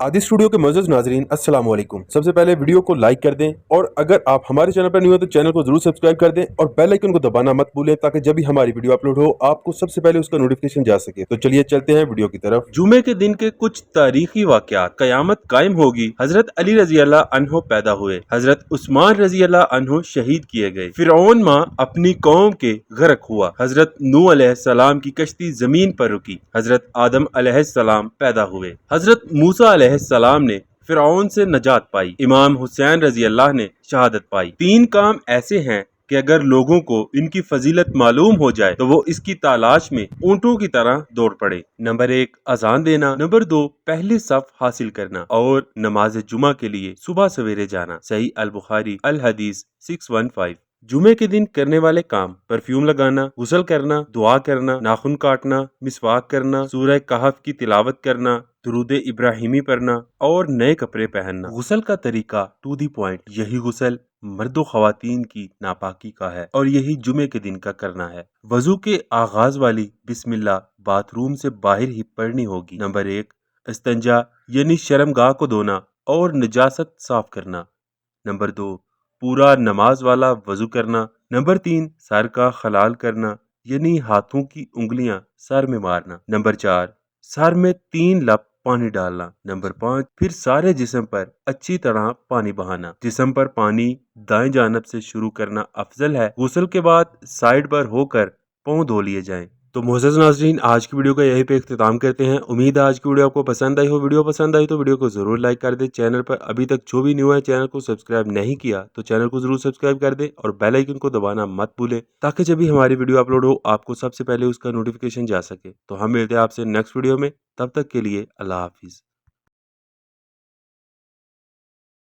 आदि स्टूडियो के मौजूद नाजरीन अस्सलाम वालेकुम। सबसे पहले वीडियो को लाइक कर दें और अगर आप हमारे चैनल पर न्यू हो तो चैनल को जरूर सब्सक्राइब कर दें और बेल आइकन को दबाना मत भूलें ताकि जब भी हमारी वीडियो अपलोड हो आपको सबसे पहले उसका नोटिफिकेशन जा सके। तो चलिए चलते हैं वीडियो की तरफ। जुमे के दिन के कुछ तारीखी वाकयात। कयामत कायम होगी, हजरत अली रजी अल्लाह अन्हो पैदा हुए, हजरत उस्मान रजी अल्लाह अन्हो शहीद किए गए, फिरौन माँ अपनी कौम के गर्क हुआ, हजरत नूह अलैहिस्सलाम की कश्ती जमीन पर रुकी, हजरत आदम अलैहिस्सलाम पैदा हुए, हजरत मूसा अलैहिस्सलाम ने फिरौन से नजात पाई, इमाम हुसैन रजी अल्लाह ने शहादत पाई। तीन काम ऐसे हैं कि अगर लोगों को इनकी फजीलत मालूम हो जाए तो वो इसकी तलाश में ऊंटों की तरह दौड़ पड़े। नंबर 1 अजान देना, नंबर 2 पहली सफ हासिल करना और नमाज जुमा के लिए सुबह सवेरे जाना। सही अल बुखारी अल हदीस 615। जुमे के दिन करने वाले काम: परफ्यूम लगाना, गुस्ल करना, दुआ करना, नाखून काटना, मिसवाक करना, सूरह कहफ की तिलावत करना, दुरूद इब्राहिमी पढ़ना और नए कपड़े पहनना। गुस्ल का तरीका टू दी पॉइंट। यही गुस्ल मर्दो ख्वातीन की नापाकी का है और यही जुमे के दिन का करना है। वजू के आगाज वाली बिस्मिल्लाह बाथरूम से बाहर ही पढ़नी होगी। नंबर 1 इस्तंजा यानी शर्मगाह को धोना और निजासत साफ करना। नंबर 2 पूरा नमाज वाला वजू करना। नंबर 3 सर का खलाल करना यानी हाथों की उंगलियां सर में मारना। नंबर 4 सर में 3 लप पानी डालना। नंबर 5 फिर सारे जिस्म पर अच्छी तरह पानी बहाना। जिस्म पर पानी दाएं जानब से शुरू करना अफजल है। गुस्ल के बाद साइड पर होकर पाँव धो लिए जाएं। तो मोअज़्ज़ज़ नाज़रीन, आज की वीडियो का यहीं पे इख्तिताम करते हैं। उम्मीद है आज की वीडियो आपको पसंद आई हो। वीडियो पसंद आई तो वीडियो को जरूर लाइक कर दें। चैनल पर अभी तक जो भी न्यू है चैनल को सब्सक्राइब नहीं किया तो चैनल को जरूर सब्सक्राइब कर दें और बेल आइकन को दबाना मत भूलें ताकि जब भी हमारी वीडियो अपलोड हो आपको सबसे पहले उसका नोटिफिकेशन जा सके। तो हम मिलते हैं आपसे नेक्स्ट वीडियो में, तब तक के लिए अल्लाह हाफिज।